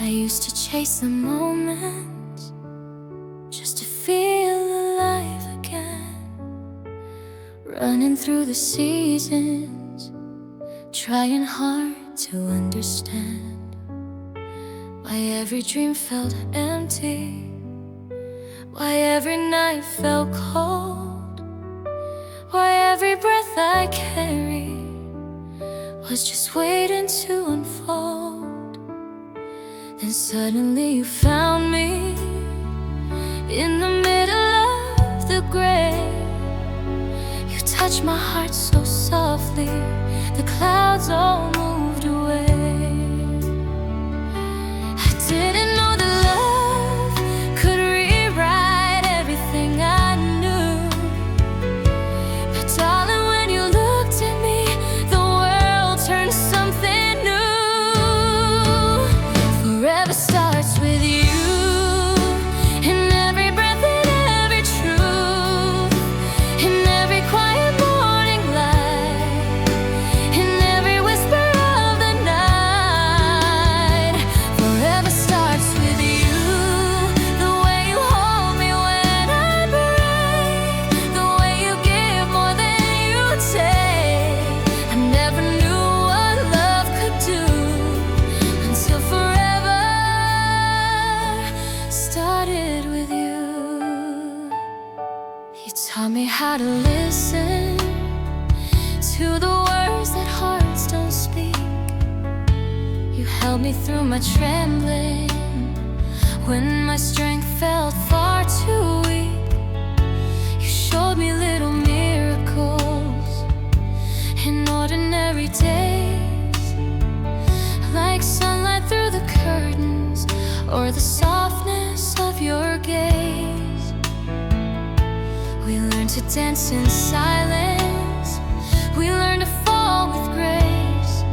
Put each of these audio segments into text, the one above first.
I used to chase the moment just to feel alive again, running through the seasons, trying hard to understand why every dream felt empty, why every night felt cold, why every breath I carried was just waiting to unfold. Then suddenly you found me in the middle of the gray. You touched my heart so softly, the clouds all moved away. I didn't know that love could rewrite everything I knew, but darling, when you looked at me, the world turned something new. Forever starts with you, in every breath and every truth, in every quiet morning light, in every whisper of the night. Forever starts with you, the way you hold me when I break, the way you give more than you take. I never knew what love could do until forever started with you. You taught me how to listen to the words that hearts don't speak. You held me through my trembling when my strength felt far too weak. You showed me little miracles in ordinary days, like sunlight through the curtains or the softness of your gaze. We learned to dance in silence, we learned to fall with grace,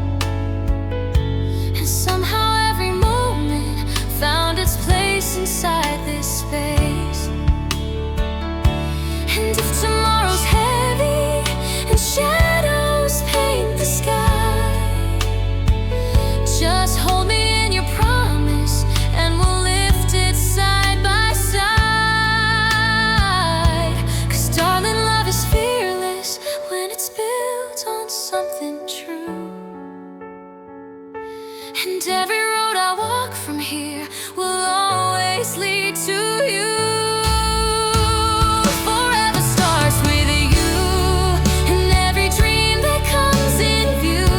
and somehow every moment found its place inside this space. And if tomorrow's heavy and shadows paint the sky, just hold me in your promise and we'll lift it side by side. 'Cause darling, love is fearless when it's built on something true. And every road I walk from here will always lead to you. Forever starts with you, and every dream that comes in view,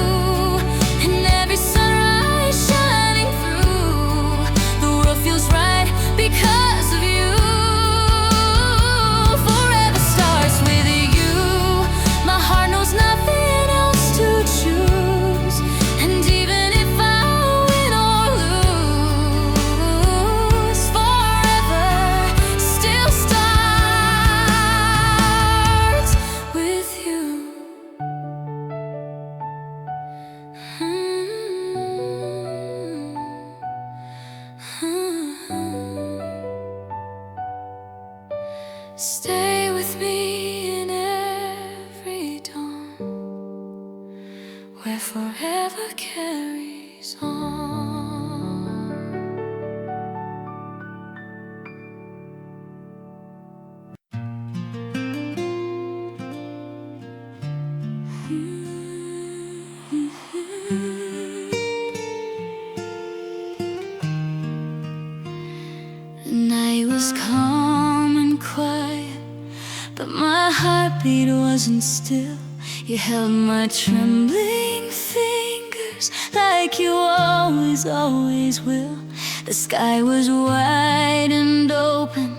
and every sunrise shining through. The world feels right because of you. Forever starts with you. My heart knows nothing else to choose, and even if I win or lose, forever still starts with you. Stay with me in every dawn, where forever carries on. The night was calm and quiet, but my heartbeat wasn't still. You held my trembling fingers like you always, always will. The sky was wide and open,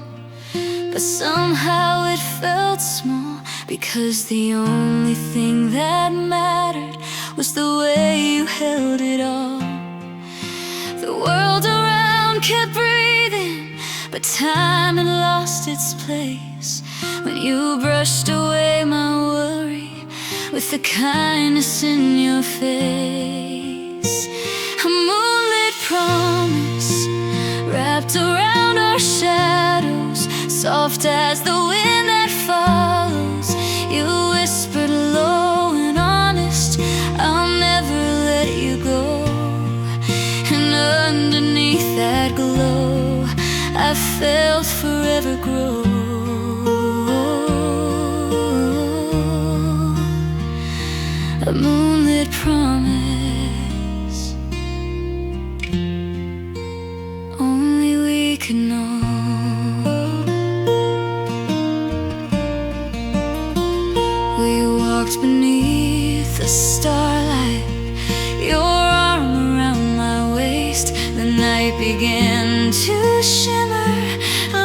but somehow it felt small, because the only thing that mattered was the way you held it all. The world around kept breathing, but time had lost its place when you brushed away my worry with the kindness in your face. A moonlit promise wrapped around our shadows, soft as the wind that follows. You whispered low and honest, I'll never let you go. And underneath that glow I felt forever grow. A moonlit promise only we could know. We walked beneath the starlight, your arm around my waist. The night began to shimmer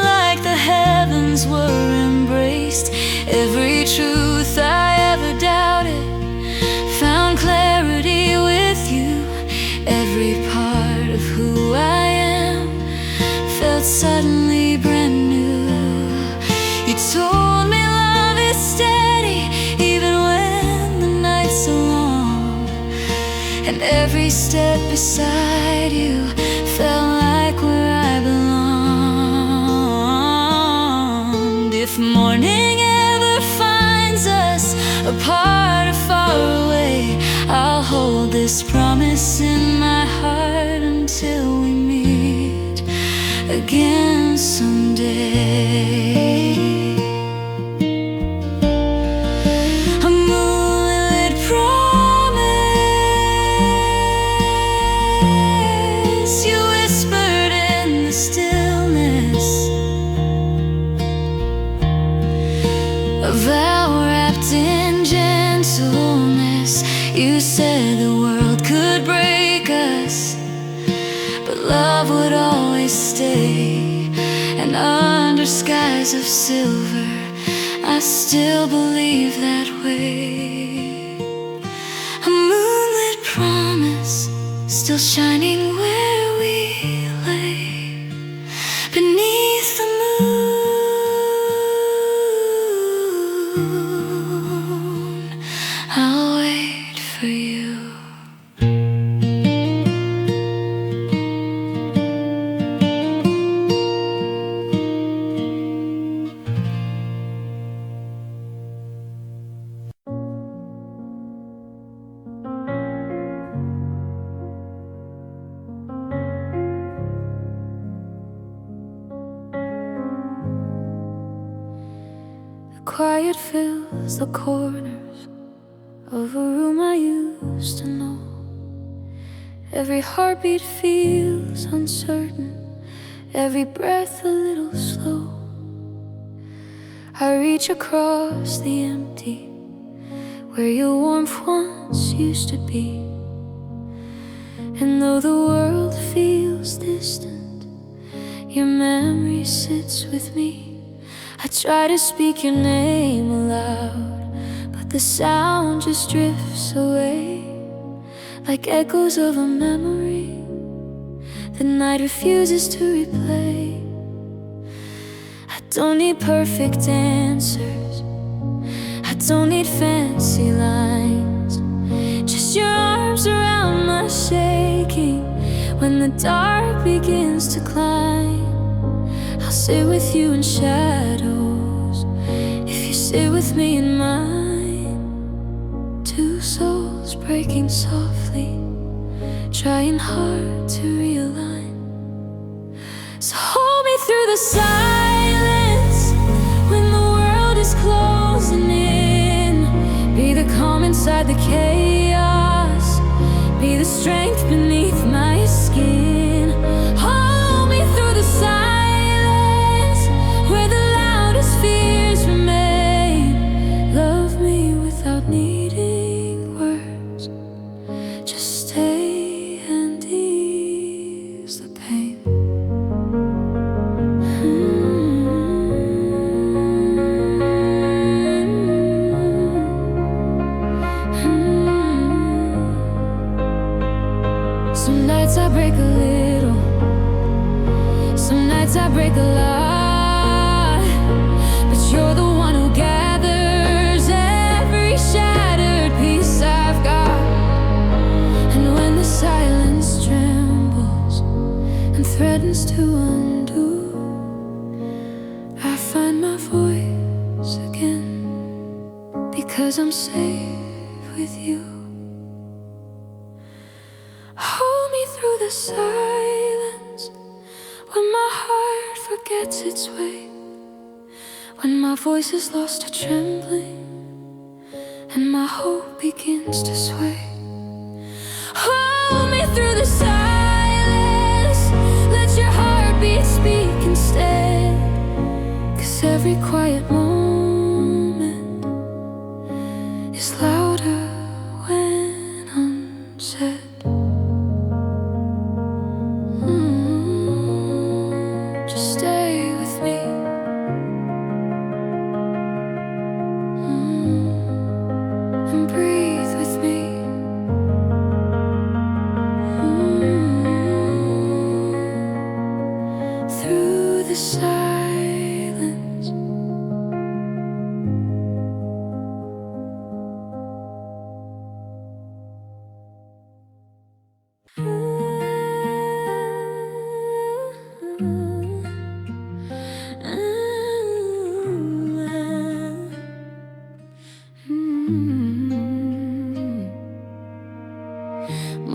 like the heavens were embraced. Every truth I ever doubted found clarity with you. Every part of who I am felt suddenly brand new. You told me love is steady even when the nights are long, and every step beside you felt like where I belonged. If morning ever finds us apart or far away, I'll hold this promise in my heart until we meet again someday. A moonlit promise, you whispered in the stillness, a vow wrapped in gentleness. You said the world could break us, but love would always stay. And under skies of silver, I still believe that way. A moonlit promise, still shining where we lay beneath the moon. I'll wait for you. The quiet fills the corners of a room I used to know. Every heartbeat feels uncertain, every breath a little slow. I reach across the empty, where your warmth once used to be. And though the world feels distant, your memory sits with me. I try to speak your name aloud, but the sound just drifts away, like echoes of a memory the night refuses to replay. I don't need perfect answers, I don't need fancy lines, just your arms around my shaking when the dark begins to climb. I'll sit with you in shadows if you sit with me in mine. Two souls breaking softly, trying hard to realign. So hold me through the silence when the world is closing in. Be the calm inside the chaos, be the strength beneath my skin. Hold me through the silence where the loudest fears remain. Love me without needing words, just stay and ease the pain. Some nights I break a little, some nights I break a lot, but you're the one who gathers every shattered piece I've got. And when the silence trembles and threatens to undo, I find my voice again, because I'm safe with you. Hold me through the silence heart forgets its way, when my voice is lost to trembling and my hope begins to sway. Hold me through the silence, let your heartbeat speak instead, 'cause every quiet moment is louder when unsaid. Just stay with me. And breathe with me. Through the silence.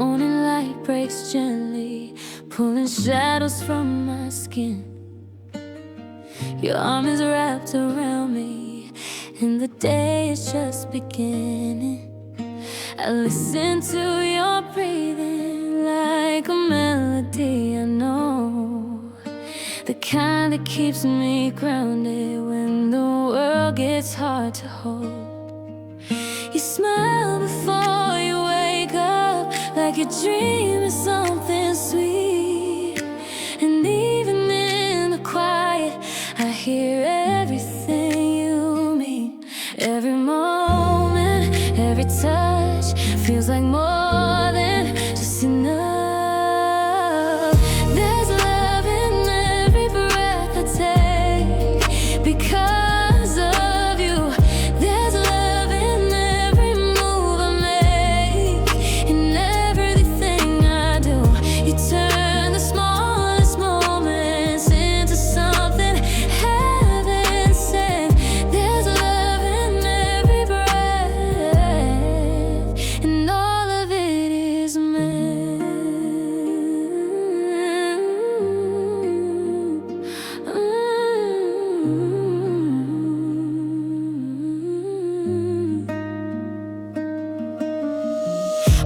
Morning light breaks gently, pulling shadows from my skin. Your arm is wrapped around me, and the day is just beginning. I listen to your breathing like a melody I know, the kind that keeps me grounded when the world gets hard to hold. You smile before you wake up, like your dream is something sweet. And even in the quiet, I hear everything you mean. Every moment, every touch feels like more than just enough. There's love in every breath I take because of you. There's love in every move I make, in everything I do. You turn the smallest moments into something heaven sent. There's love in every breath, and all of it is meant.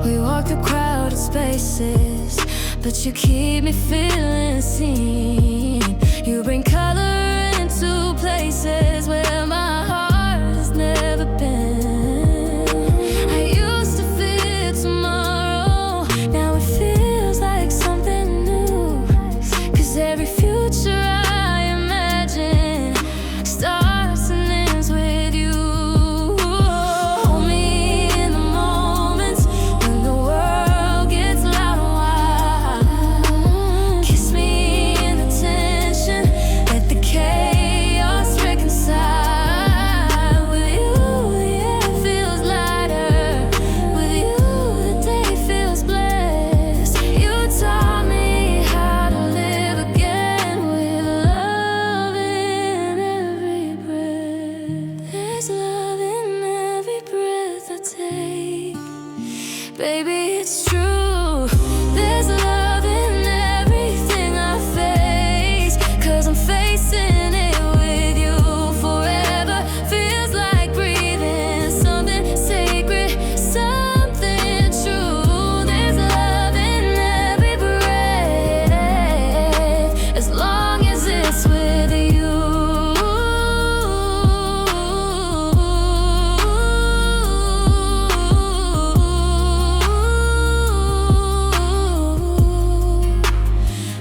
We walk through crowded spaces, but you keep me feeling seen. You bring color into places where my heart has never been. I used to fear tomorrow, now it feels like something new. 'Cause every future I imagine starts and ends with you. Hold me in the moments when the world gets loud and wild. Kiss me in the tension, let the chaos reconcile. With you, the air feels lighter. With you, the day feels blessed. You taught me how to live again with love in every breath. There's love in every breath I take. Baby, it's true. There's love in everything I face, 'cause I'm facing it with you forever. Feels like breathing something sacred, something true. There's love in every breath, as long as it's with you.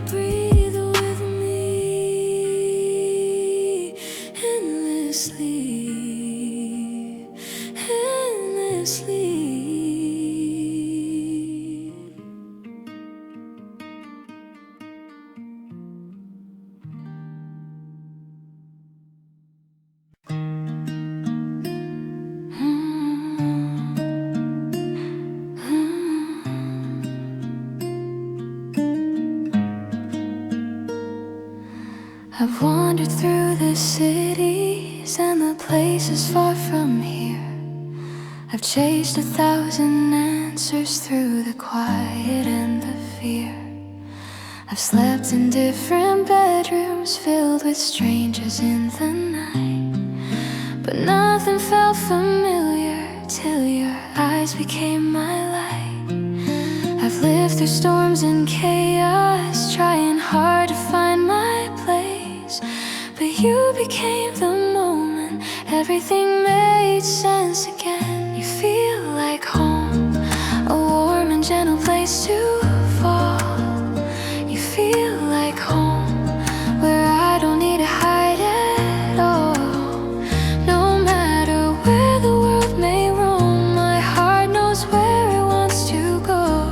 Breathe with me endlessly, endlessly. I've wandered through the cities and the places far from here. I've chased 1,000 answers through the quiet and the fear. I've slept in different bedrooms filled with strangers in the night, but nothing felt familiar till your eyes became my light. I've lived through storms and chaos, trying hard to find my place, but you became the moment everything made sense again. You feel like home, a warm and gentle place to fall. You feel like home, where I don't need to hide at all. No matter where the world may roam, my heart knows where it wants to go.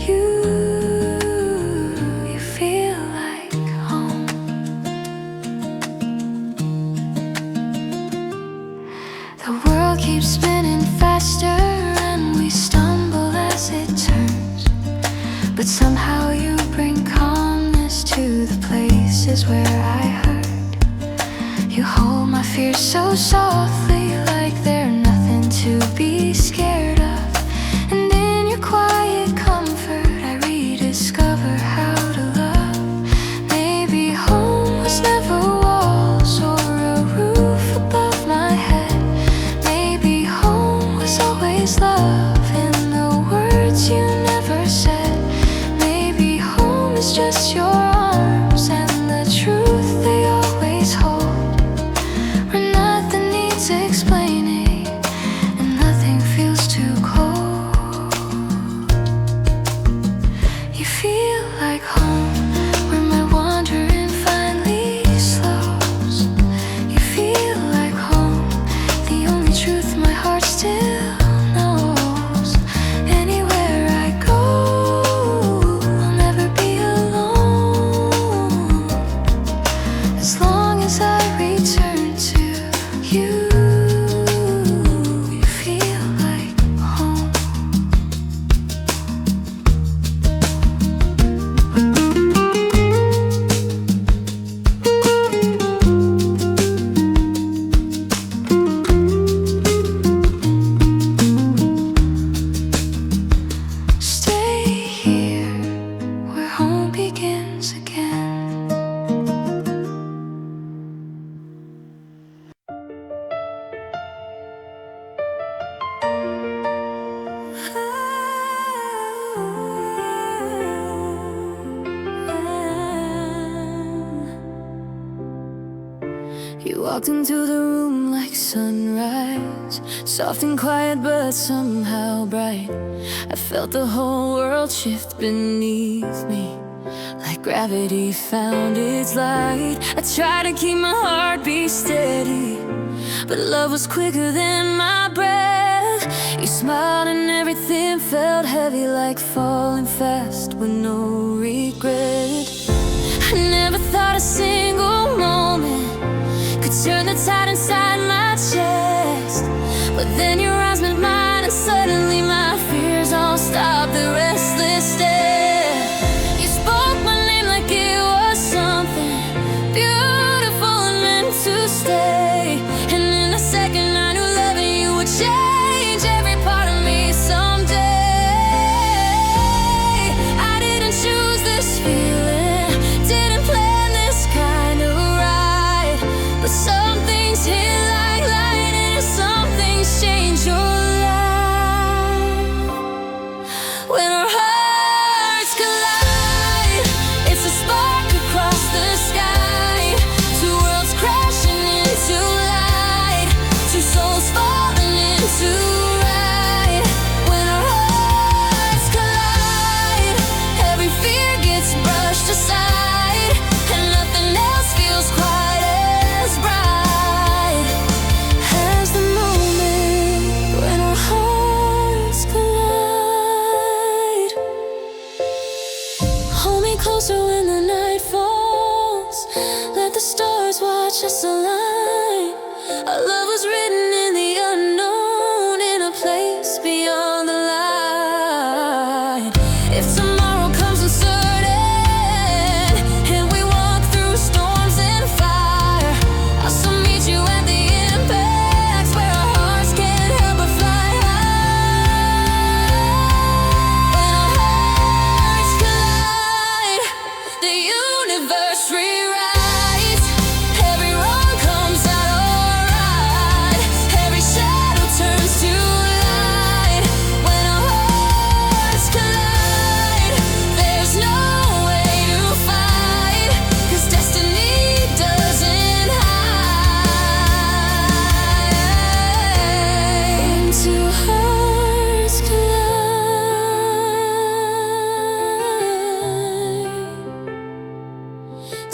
You feel like home. The world keeps spinning faster and we stumble as it turns, but somehow you bring calmness to the places where I hurt. You hold my fears so softly, like they're nothing to be scared of. And in your quiet comfort, I rediscover how to love. Maybe home was never walls or a roof above my head. Maybe home was always love in the words you never said. Maybe home is just your arms and the truth they always hold, where nothing needs explaining and nothing feels too cold. You feel like home, where my wandering finally slows. You feel like home, the only truth my heart still knows. Anywhere I go, I'll never be alone, as long as I return to you. You feel like home. Stay here, where home begins again. You walked into the room like sunrise, soft and quiet but somehow bright. I felt the whole world shift beneath me, like gravity found its light. I tried to keep my heartbeat steady, but love was quicker than my breath. You smiled and everything felt heavy, like falling fast with no regret. I never thought a single moment could turn the tide inside my chest, but then your eyes met mine and suddenly my fears all stopped. The restless stare. You spoke my name like it was something beautiful and meant to stay, and in a second I knew loving you would change every part of me someday. I didn't choose this feeling,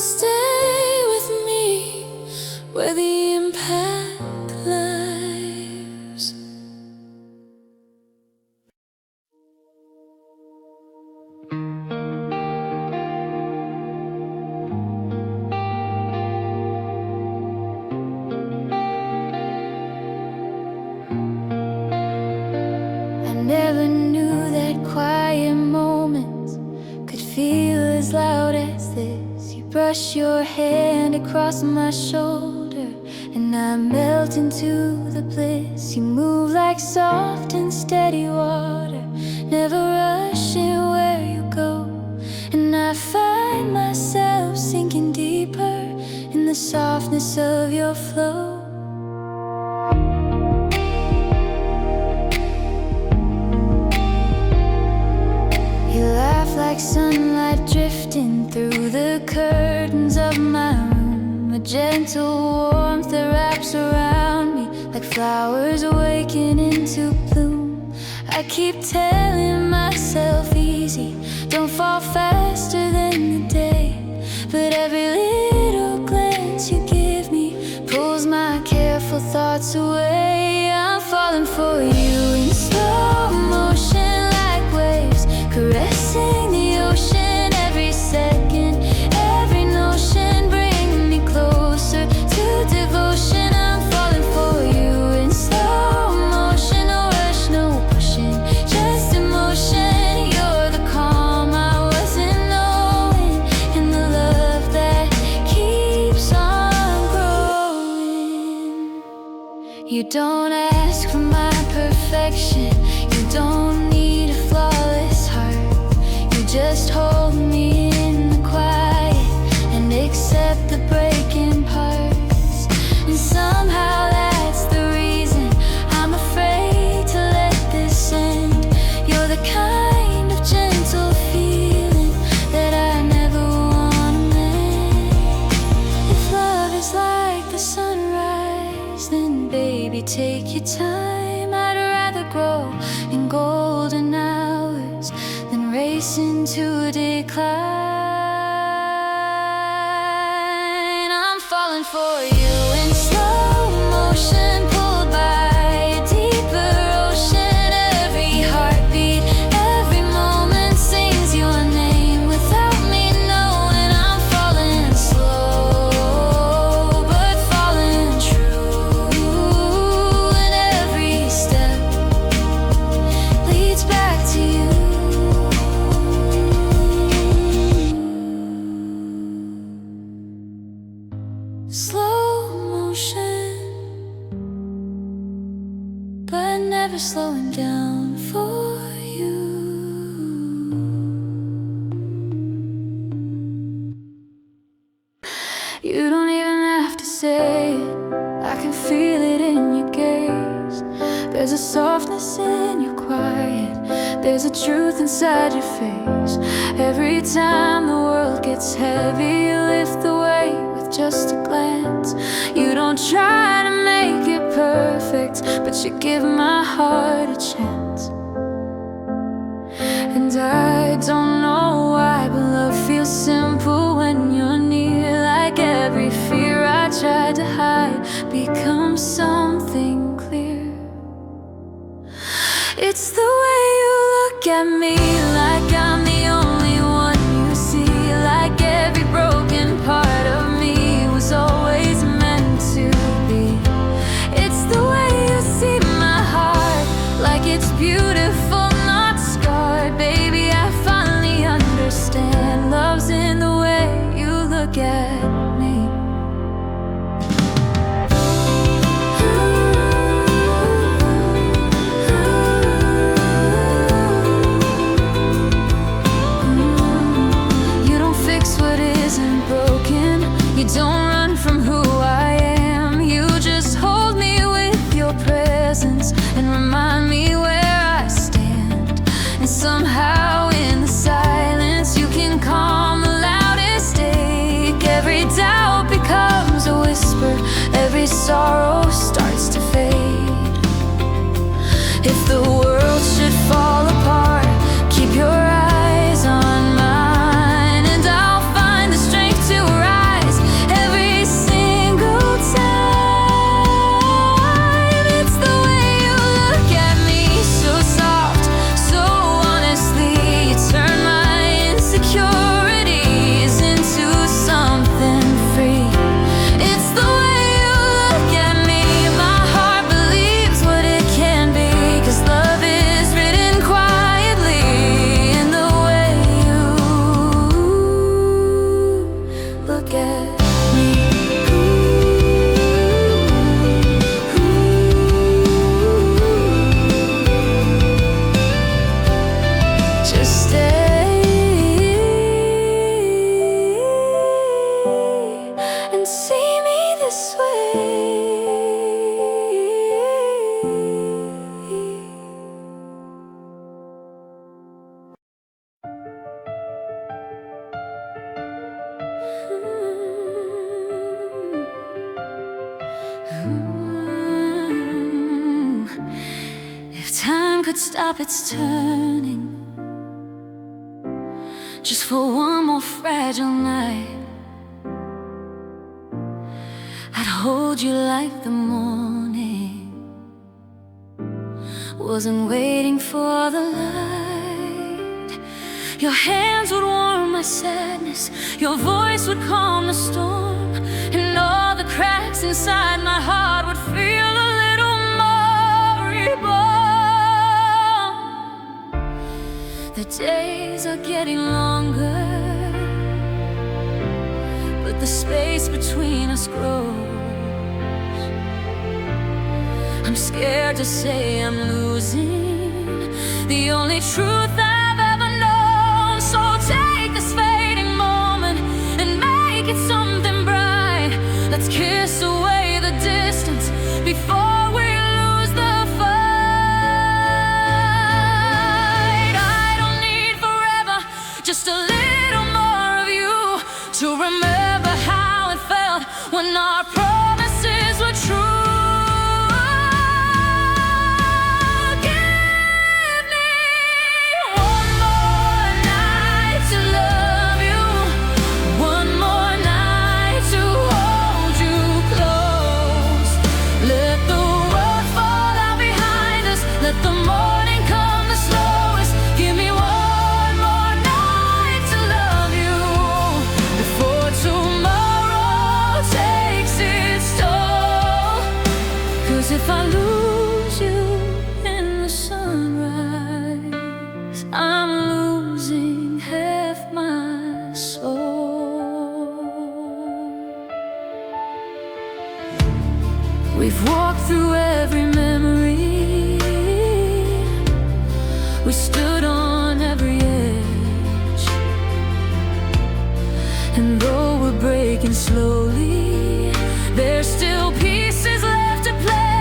Stay with me where the impact lies. I never knew that quiet moments could feel as loud as this. You brush your hand across my shoulder and I melt into the bliss. You move like soft and steady water, never rushing where you go. And I find myself sinking deeper in the softness of your flow. Like sunlight drifting through the curtains of my room, a gentle warmth that wraps around me like flowers awakening to bloom. I keep telling myself easy, don't fall faster than the day, but every little glance you give me pulls my careful thoughts away. I'm falling for you in slow motion like waves caressing the ocean. Every second, every notion bring me closer to devotion. I'm falling for you in slow motion, no rush, no pushing, just emotion. You're the calm I wasn't knowing, and the love that keeps on growing. You don't ask for my perfection, you don't need a flawless heart. You just hold me in the quiet and accept the breaking parts. And somehow that's the reason I'm afraid to let this end. You're the kind of gentle feeling that I never wanna miss. If love is like the sunrise, then baby take your time. I'd rather grow in golden hours than race into decline. I'm falling for you in slow motion, pulled by a deeper ocean. Every heartbeat, every moment sings your name without me knowing. I'm falling slow, but falling true, and every step leads back to you. Slow motion, but never slowing down for you. You don't even have to say it, I can feel it in your gaze. There's a softness in your quiet, there's a truth inside your face. Every time the world gets heavy, you lift the weight with just a glance. You don't try to make it perfect, but you give my heart a chance. And I don't know why, but love feels simple when you're near. Like every fear I tried to hide becomes something clear. It's the way you look at me, like I'm the only one you see. Like every broken part of me was always meant to be. It's the way you see my heart, like it's beautiful, not scarred. Baby, I finally understand, love's in the way you look at me. You don't fix what isn't broken, you don't run from who I am. You just hold me with your presence and remind me where I stand. And somehow in the silence you can calm the loudest ache. Every doubt becomes a whisper, every sorrow starts to fade. If the world should fall apart, keep your eyes on mine, and I'll find the strength to rise. If time could stop its turning, just for one more fragile night, I'd hold you like the morning wasn't waiting for the light. Your hands would warm my sadness, your voice would calm the storm, and all the cracks inside my heart would feel a little more reborn. The days are getting longer, but the space between us grows. I'm scared to say I'm losing the only truth I've ever known. So take this fading moment and make it something bright. Let's kiss away the distance before we lose the fight. I don't need forever, just a little more of you to remember how it felt when our promises were true. If I lose you in the sunrise, I'm losing half my soul. We've walked through every memory, we stood on every edge, and though we're breaking slowly, there's still pieces left to play.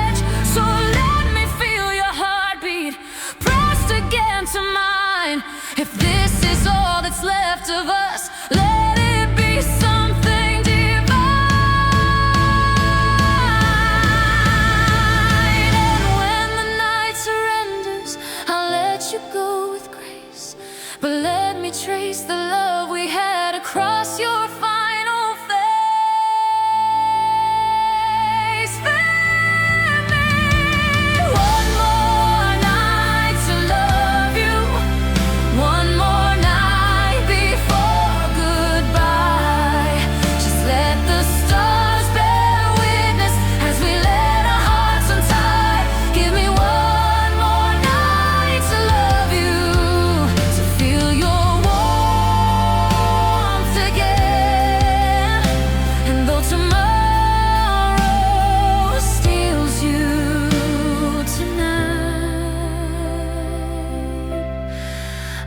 So let me feel your heartbeat pressed against mine. If this is all that's left of us, let it be something divine. And when the night surrenders, I'll let you go with grace, but let me trace the love we had across your final face.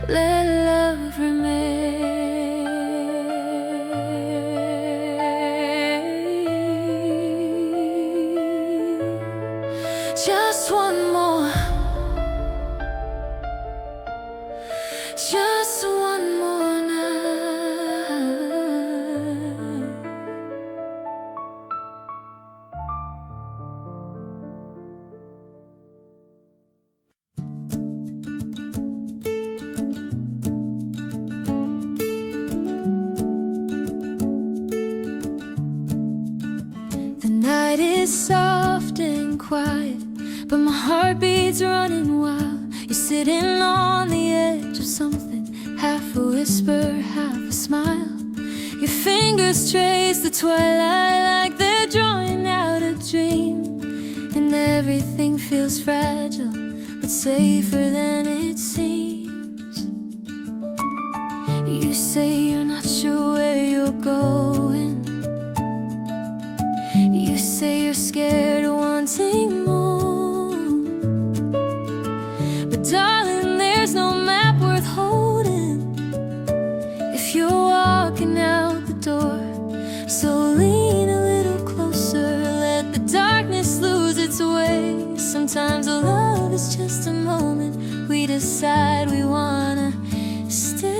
Let love remain. Just one more, just one more night. The night is soft and quiet, but my heart beats running wild. You're sitting on the edge of something, half a whisper, half a smile. Your fingers trace the twilight like they're drawing out a dream, and everything feels fragile, but safer than it seems. You say you're not sure where you're going. You say you're scared of wanting more, but darling, there's no map worth holding if you're walking out the door. So lean a little closer, let the darkness lose its way. Sometimes love is just a moment we decide we wanna stay.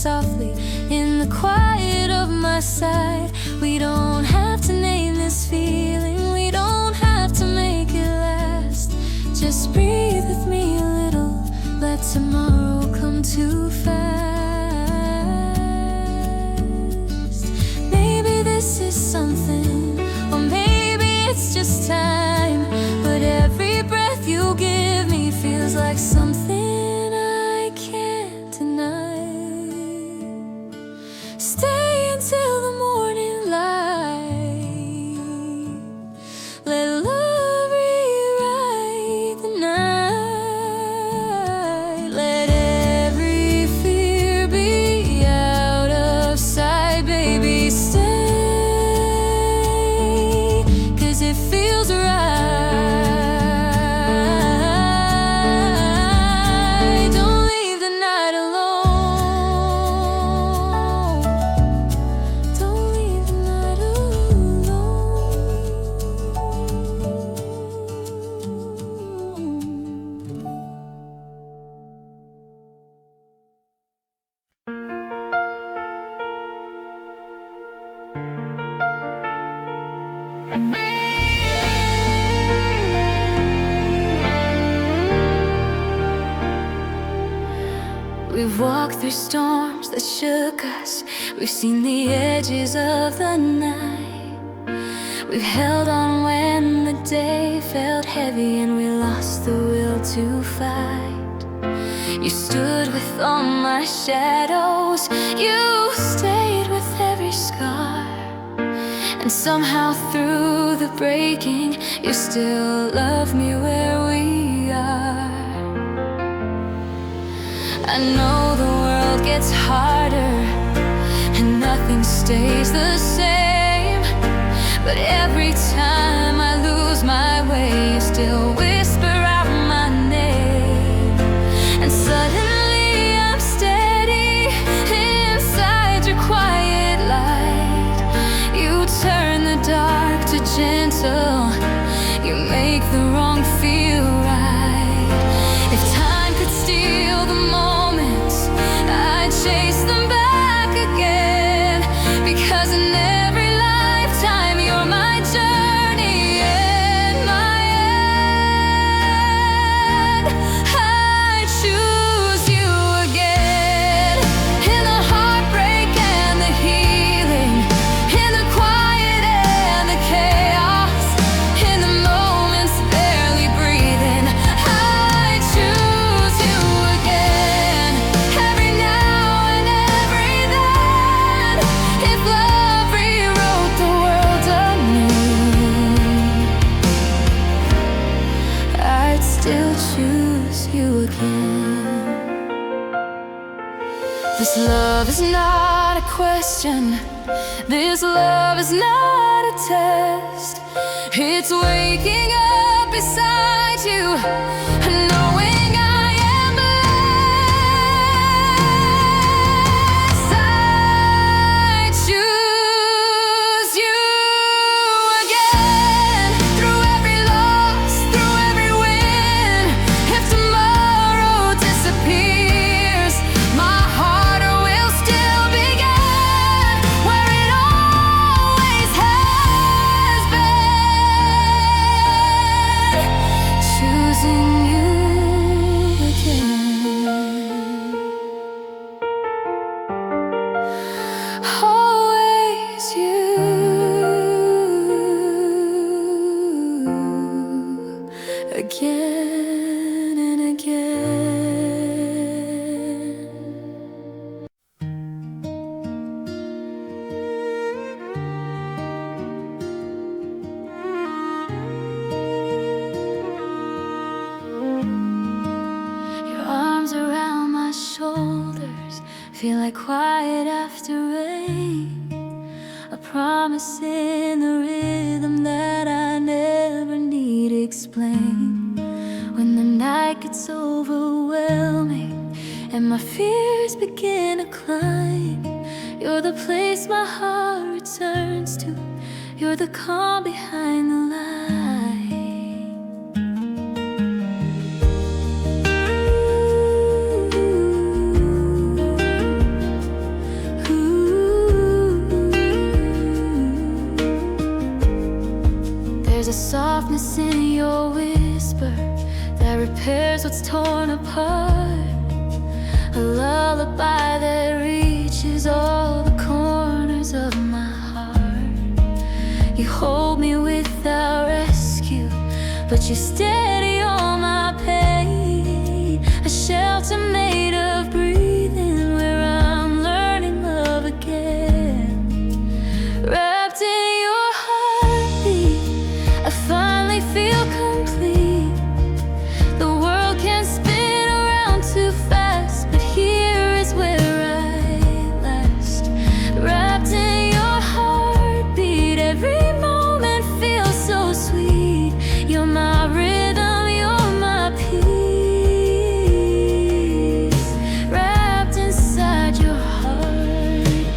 softly in the quiet of my side. We don't have to name this feeling, we don't have to make it last. Just breathe with me a little, let tomorrow come too fast. Maybe this is something, or maybe it's just time, but every breath you give me feels like something I can't deny. Stay until the morning light, let love rewrite the night. Let every fear be out of sight, baby, stay, 'cause it feels right. We've walked through storms that shook us, we've seen the edges of the night. We've held on when the day felt heavy and we lost the will to fight. You stood with all my shadows, you stayed with every scar, and somehow through the breaking, you still love me where we are. I know the world gets harder and nothing stays the same, but every time I lose my way, you still whisper out my name. And suddenly I'm steady inside your quiet light. You turn the dark to gentle, you make the wrong feel right. If time could steal the moments, I'd chase them back again, because in every lifetime you're my journey and my end. I choose you again, in the heartbreak and the healing, in the quiet and the chaos, in the moments barely breathing. I choose you again, every now and every then. If love rewrote the world anew, I'd still choose you again. This love is not a question, this love is not a test. It's waking up beside you, knowing I am blessed. I choose you again, through every loss, through every win. If tomorrow disappears, my heart will still begin where it always has been. Choosing you again, always you again and again. Your arms around my shoulders feel like quiet after rain, a promise in the rhythm that I never need explain. When the night gets overwhelming and my fears begin to climb, you're the place my heart returns to, you're the calm behind the light. lullaby that reaches all the corners of my heart. You hold me without rescue, but you steady all my pain. A shelter made of breathing, where I'm learning love again. Wrapped in your heartbeat, I finally feel complete. The world can spin around too fast, but here is where I last. Wrapped in your heartbeat, every moment feels so sweet. You're my rhythm, you're my peace. Wrapped inside your heartbeat.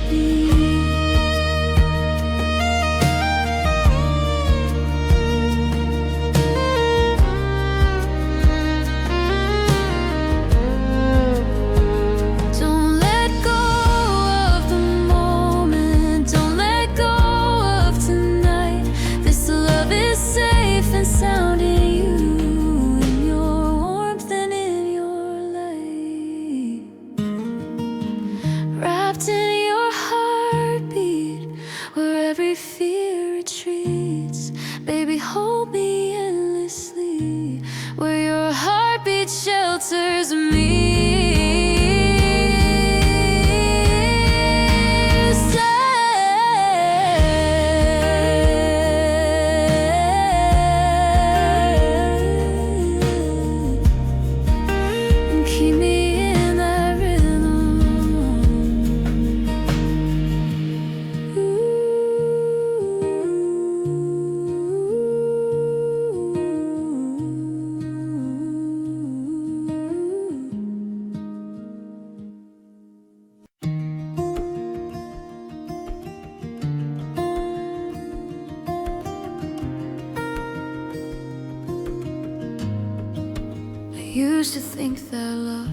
Don't let go of the moment, don't let go of tonight. This love is safe and sound in you, in your warmth and in your light. Wrapped in your heartbeat, where every fear retreats. Baby, hold me endlessly, where your heartbeat shelters me. Keep me in that rhythm. I used to think that love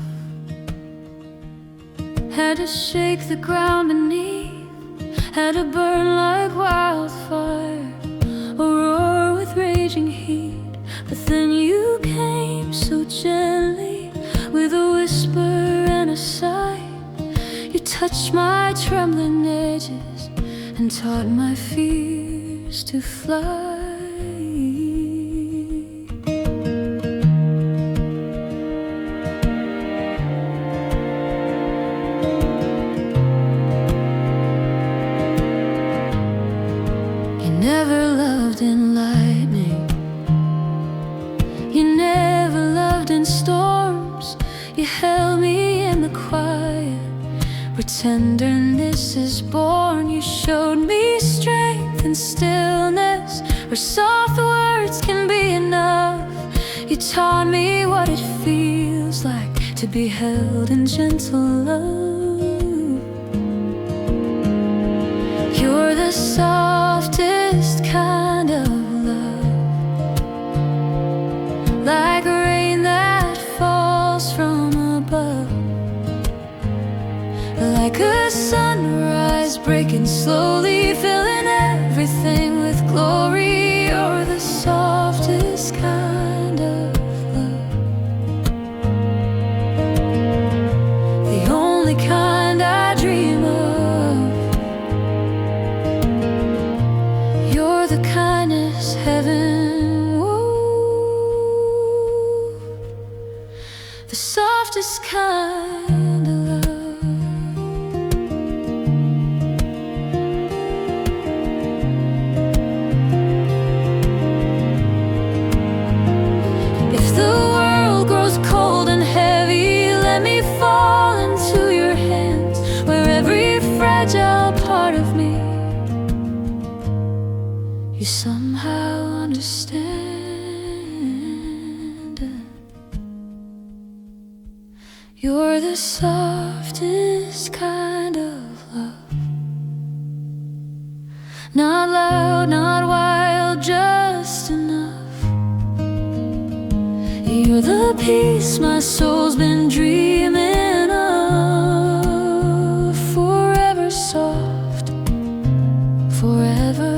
had to shake the ground beneath, had to burn like wildfire, or roar with raging heat. But then you came so gently, with a whisper and a sigh. You touched my trembling edges and taught my fears to fly. You never loved in lightning, you never loved in storms. You held me in the quiet, where tenderness is born. You showed me strength and stillness, where soft words can be enough. You taught me what it feels like to be held in gentle love. You're the softest kind of love, like rain that falls from above, like a sunrise breaking slowly, filling everything with glory. You're the softest kind of love, the only kind I dream of. You're the kindness heaven wove, the softest kind of love. If the world grows cold and heavy, let me fall into your hands, where every fragile part of me you somehow understand. You're the softest kind of love, not loud, not wild, just enough. You're the peace my soul's been dreaming of, forever soft, forever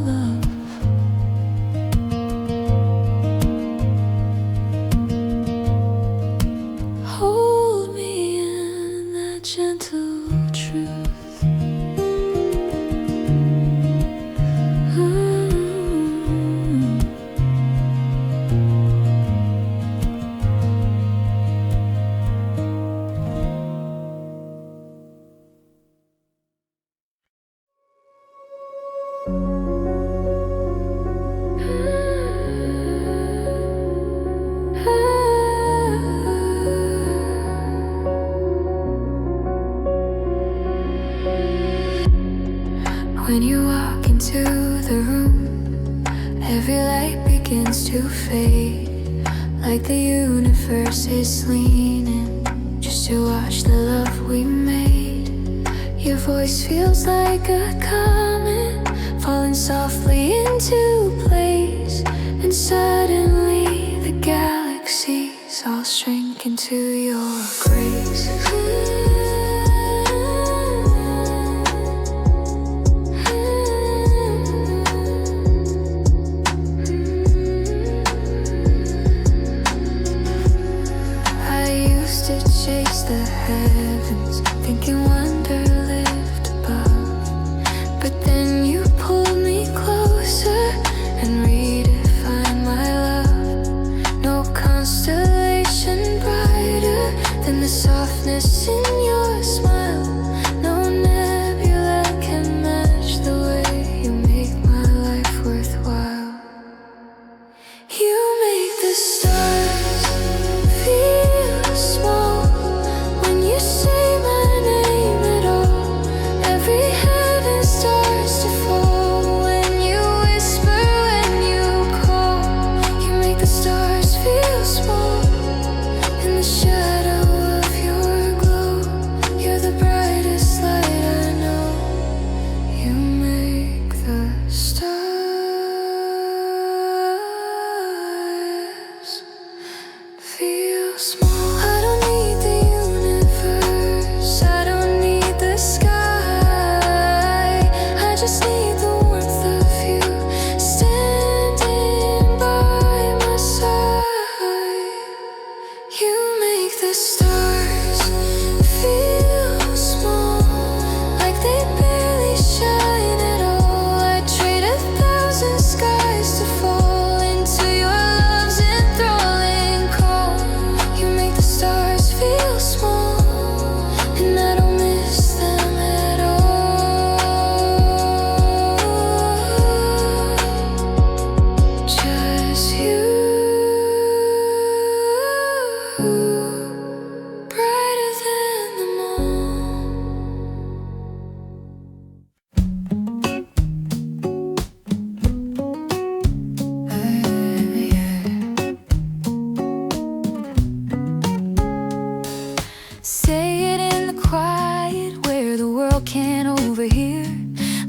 love. Hold me in gentle truth. When you walk into the room, every light begins to fade, like the universe is leaning just to watch the love we made. Your voice feels like a comet falling softly into place, and suddenly the galaxies all shrink into your grace. Chase the heavens, thinking wonder lived above. But then you pulled me closer and redefined my love. No constellation brighter than the softness in your smile. No nebula can match the way you make my life worthwhile. You make the stars feel small. You say my name at all. Every heaven starts to fall when you whisper, when you call. You make the stars feel small in the shadow of your glow. You're the brightest light I know. You make the stars feel small. I don't need the I don't need the sky, I just need the warmth of you standing by my side. You make the stars feel small, like they barely shine at all. I'd trade 1,000 skies to fall into your love's enthralling call. You make the stars feel small, and I don't miss them at all. Just you, brighter than them all. Say it in the quiet where the world can't overhear.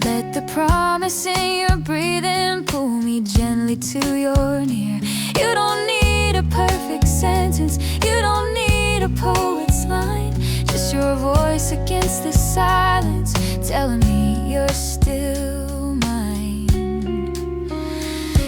Let the promise in your breathing pull me gently to your near. You don't need a perfect sentence, you don't need a poet's line, just your voice against the silence telling me you're still mine.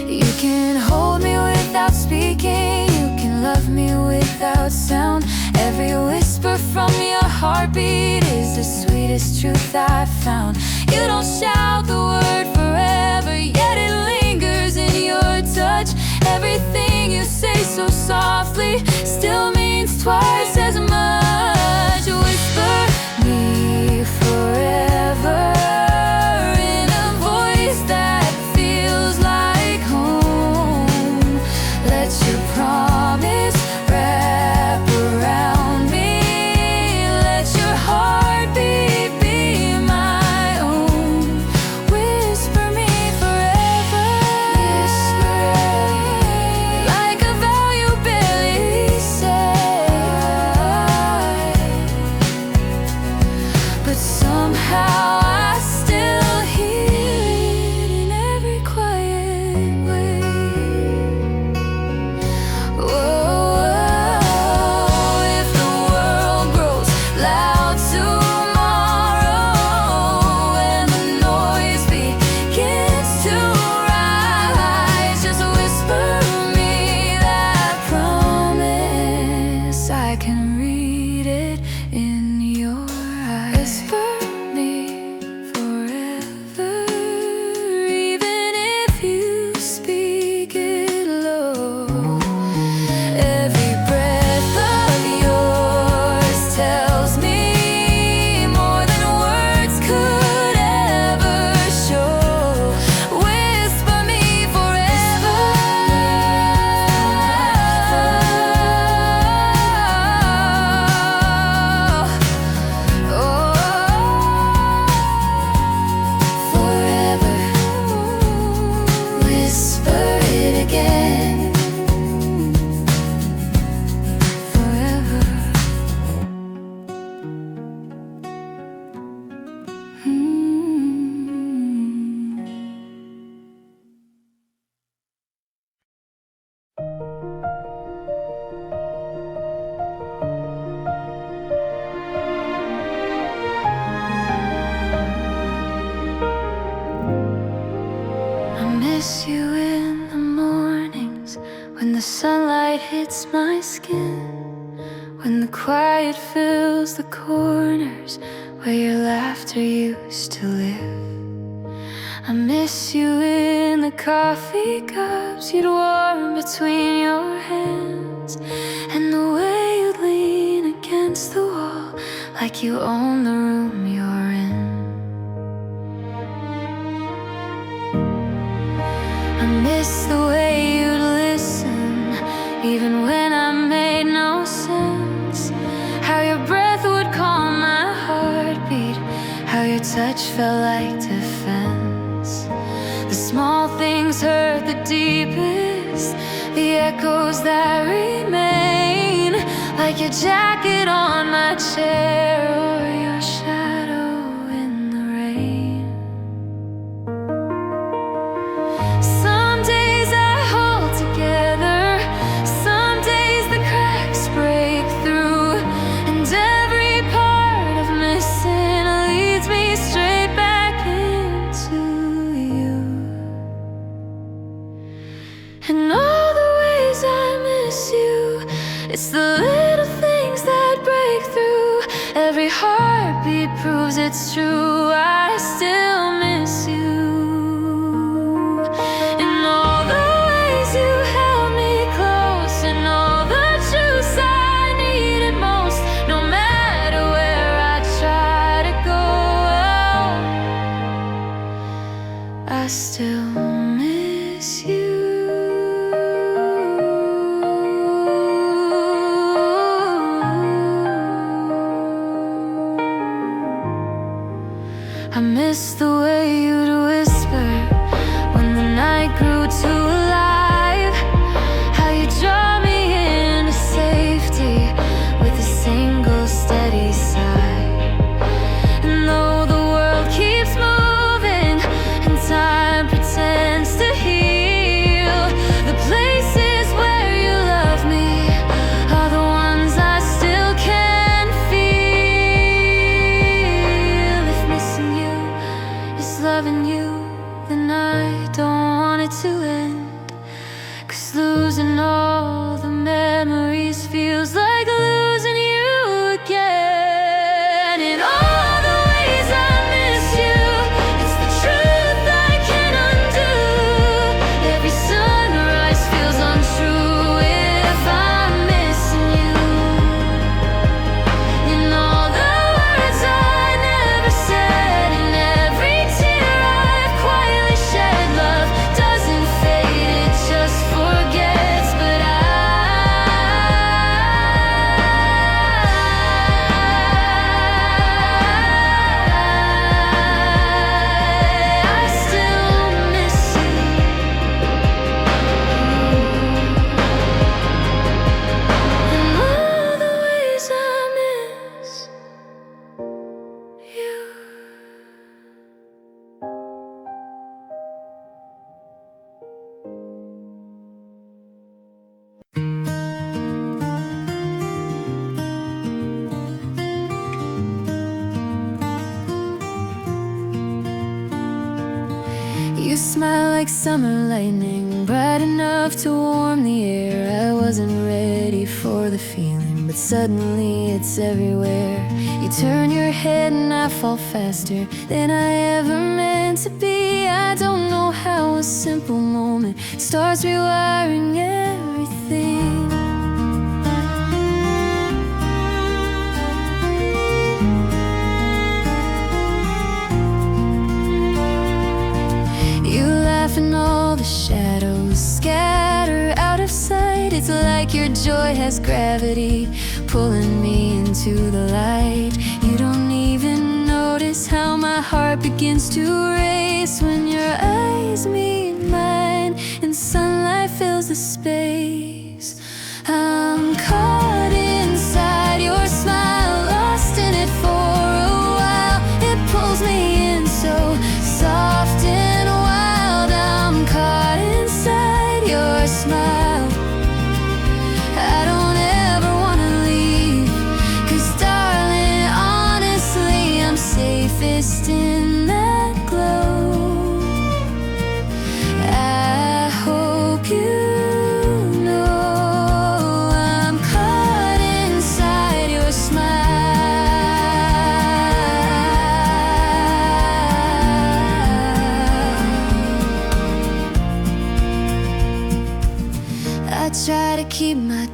You can hold me without speaking, you can love me without sound. Every whisper from your heartbeat is the sweetest truth I've found. You don't shout the word forever, yet it lingers in your touch. Everything you say so softly still means twice as much. Whisper me forever in a voice that feels like home. Let your promise wrap around me. Let your heartbeat be my own. Whisper me forever, like a vow you barely said. But somehow I still hear it in every quiet way. Whoa, if the world grows loud tomorrow and the noise begins to rise, just whisper me that promise. I can read it in your light fills the corners where your laughter used to live. I miss you in the coffee cups you'd warm between your hands, and the way you'd lean against the wall like you own the room you're in. I miss the way you'd listen even when I made no sense, how your breath would calm my heartbeat, how your touch felt like defense. The small things hurt the deepest, the echoes that remain, like your jacket on my chair or your shadow in the rain. Some days I hold together, some days the cracks break through, and every part of missing leads me straight back into you. And all the ways I miss you, it's the little things that break through. Every heartbeat proves it's true, I still miss you. And all the ways you held me close, and all the truths I needed most. No matter where I try to go, I still miss you. I miss the way you'd whisper when the night grew too alive, how you draw me into safety with a single steady sigh. And though the world keeps moving and time pretends to heal, the places where you love me are the ones I still can feel. If missing you is loving you, then I don't want it to end, 'cause losing all the memories feels like losing you again. In all the ways I miss you, it's the truth I can't undo. Every sunrise feels untrue if I'm missing you. In all the words I never said, and every tear I've quietly shed, love doesn't fade, it just forgets. But I still miss you. In all the ways I miss you. You smile like summer lightning, bright enough to warm the air. I wasn't ready for the feeling, but suddenly it's everywhere. You turn your head and I fall faster than I ever meant to be. I don't know how a simple moment starts rewiring everything. You laugh and all the shadows scatter out of sight. It's like your joy has gravity, pulling me into the light. You don't even notice how my heart begins to race when your eyes meet mine and sunlight fills the space. I'm caught inside your smile, lost in it for a while. It pulls me in so soft and wild. I'm caught inside your smile. I don't ever wanna leave, 'cause darling, honestly, I'm safest in that glow. I hope you know I'm caught inside your smile.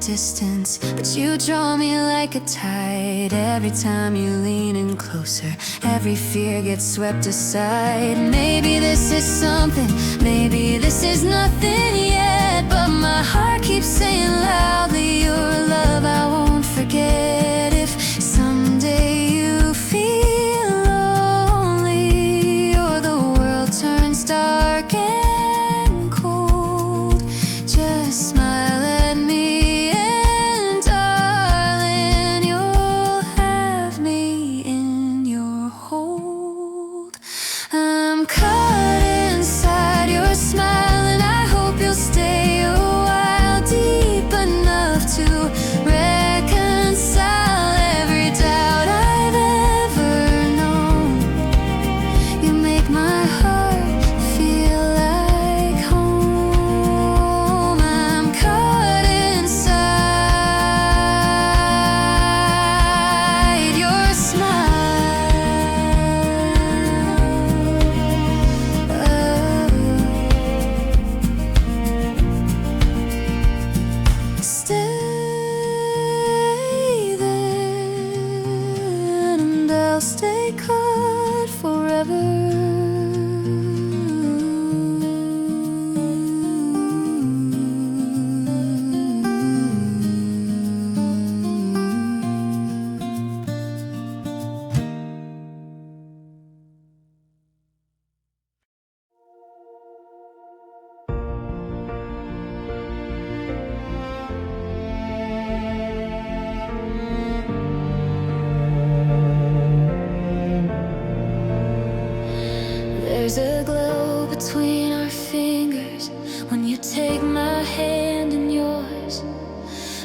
distance, but you draw me like a tide. Every time you lean in closer, every fear gets swept aside. Maybe this is something, maybe this is nothing yet, but my heart keeps saying loudly, your love I won't forget. If someday you feel lonely, or the world turns dark and cold, just smile at me, and darling, you'll have me in your hold. I'm caught inside your smile, and I hope you'll stay a while, deep enough to reconcile every doubt I've ever known. You make my heart feel like home. I'm caught inside your smile. Stay there, and I'll stay caught forever. There's a glow between our fingers when you take my hand in yours,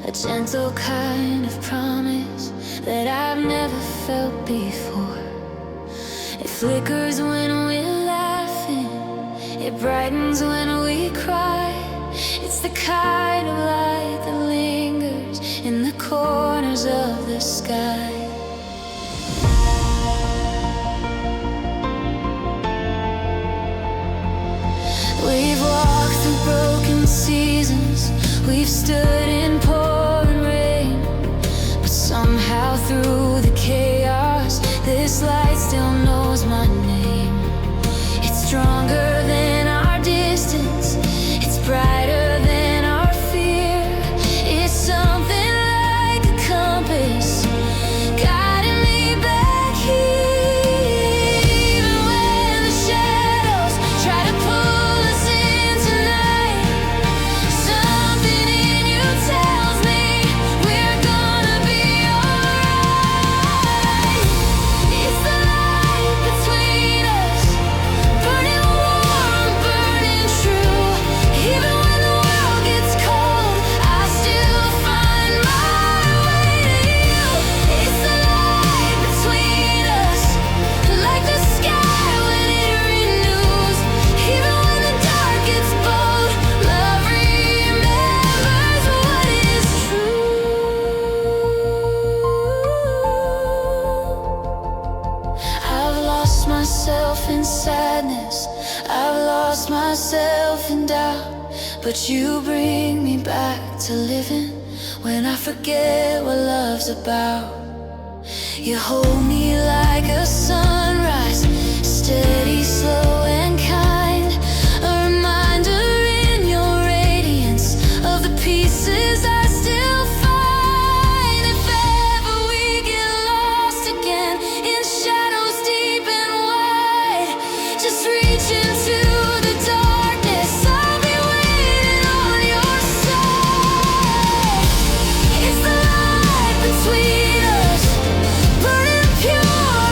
a gentle kind of promise that I've never felt before. It flickers when we're laughing, it brightens when we cry. It's the kind of light that lingers in the corners of the sky. We've walked through broken seasons, we've stood in pouring rain, but somehow through the chaos, this light still knows my name. It's stronger than our distance, it's brighter than our fear. It's something like a compass, guiding me back here. Even when the shadows try to pull us in tonight, something in you tells me we're gonna be alright. It's the light between us, burning warm, burning true. Even when the world gets cold, I still find my way to you. It's the light between us, like the sky when it renews. Even when the dark gets bold, love remembers what is true. I've lost myself in sadness, I've lost myself in doubt, but you bring me back to living when I forget what love's about. You hold me like a sunrise, steady, slow and kind, a reminder in your radiance of the pieces I still find. If ever we get lost again in shadows deep and wide, just reach into the darkness, I'll be waiting on your side. It's the light between us, burning pure,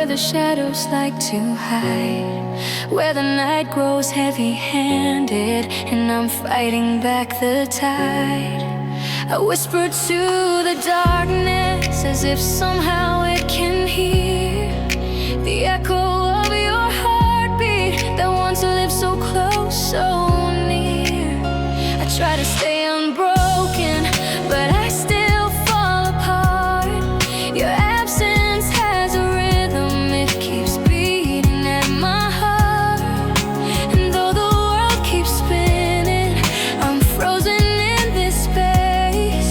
where the shadows like to hide, where the night grows heavy-handed and I'm fighting back the tide. I whisper to the darkness as if somehow it can hear the echo of your heartbeat that once lived so close, so near. I try to stay unbroken, but I still fall apart. Your absence has a rhythm, it keeps beating at my heart. And though the world keeps spinning, I'm frozen in this space,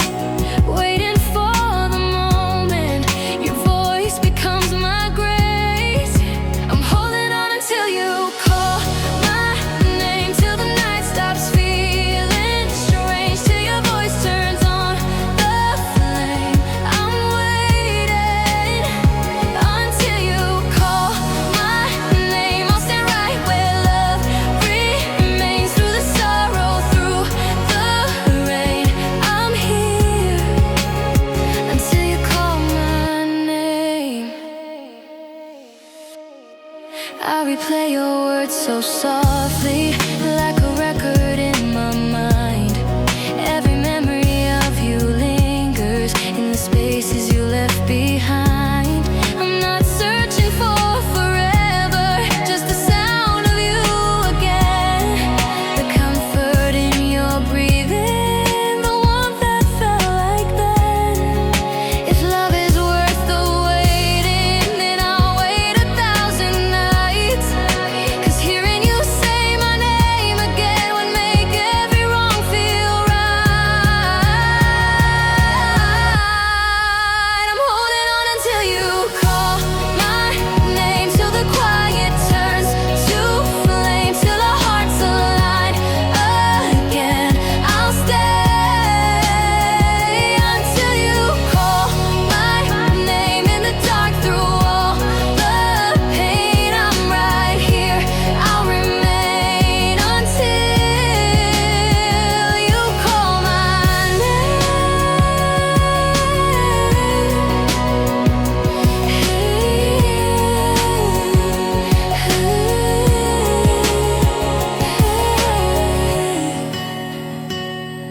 waiting for the moment your voice becomes my grace. I'm holding on until you call my name, till the night stops feeling strange, till your voice turns on the flame. I'm waiting until you call my name. I'll stand right where love remains, through the sorrow, through the rain. I'm here until you call my name. I replay your words so softly, like a record in my mind. Every memory of you lingers in the spaces you left behind. I'm not searching for forever, just the sound of you again, the comfort in your breathing, the warmth that felt like then. If love is worth the waiting, then I'll wait 1,000 nights. 'Cause hearing you say my name again would make every wrong feel right. I'm holding on until you call my name, till the quiet turns to flame, till our hearts align again. I'll stay until you call my name. In the dark, through all the pain, I'm right here, I'll remain until you call my name.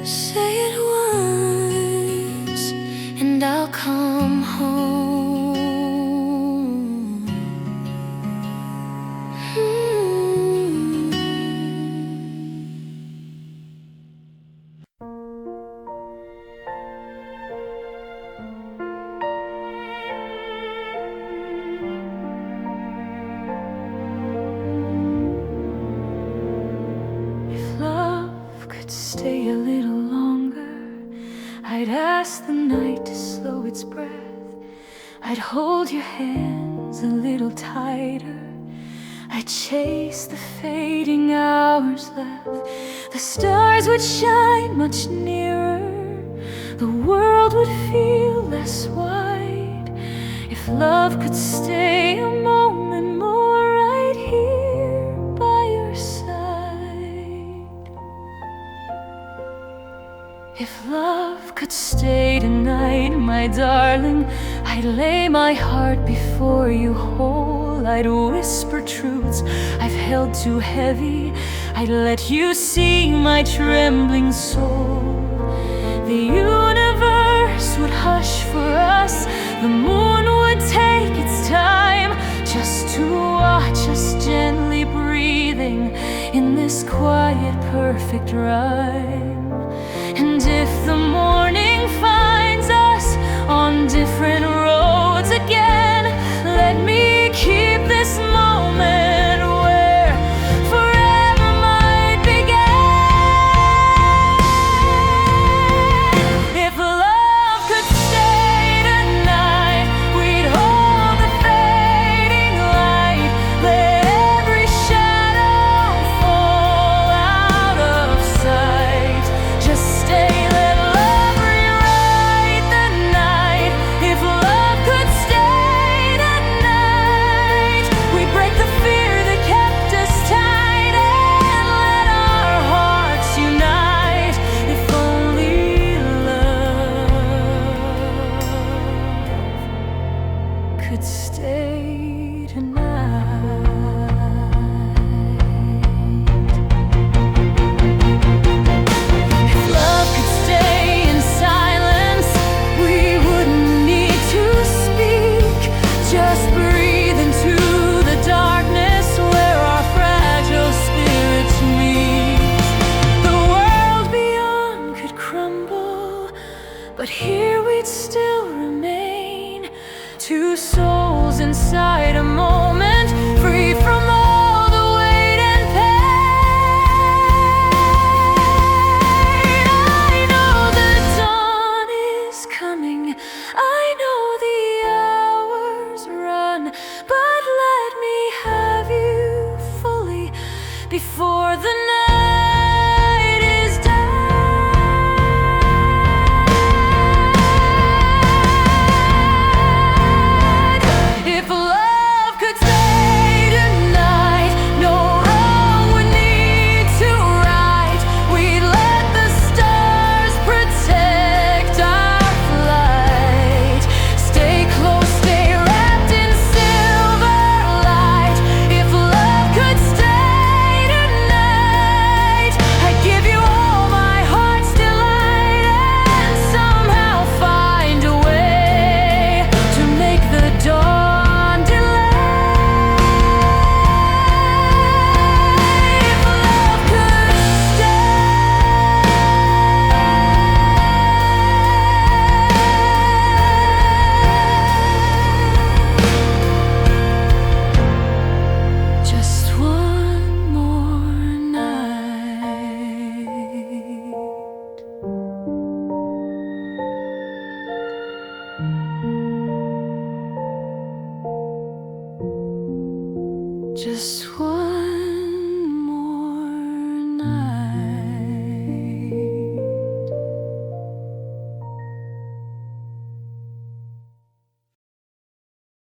Say it once and I'll come home. If love could stay a little longer, I'd ask the night to slow its breath. I'd hold your hands a little tighter. I'd chase the fading hours left. The stars would shine much nearer. The world would feel less wide if love could stay a moment more right here by your side. If love could stay tonight, my darling, I'd lay my heart before you whole. I'd whisper truths I've held too heavy. I'd let you see my trembling soul. The universe would hush for us. The moon would take its time just to watch us gently breathing in this quiet, perfect rhyme. And if the morning finds us on different roads again, let me keep this moment where forever might begin. If love could stay tonight, we'd hold the fading light. Let every shadow fall out of sight. Just stay, let love rewrite the night. If love could stay tonight, we'd break the fear that kept us tight and let our hearts unite. If only love could stay two souls inside a moment, free from all the weight and pain. I know the dawn is coming, I know the hours run, but let me have you fully before the night is done. If love could stay tonight, no wrong would need to right. We'd let the stars protect our flight. Stay close, stay wrapped in silver light. If love could stay tonight, I'd give you all my heart's delight and somehow find a way to make the dawn delay. If love could stay. Just one more night. Just one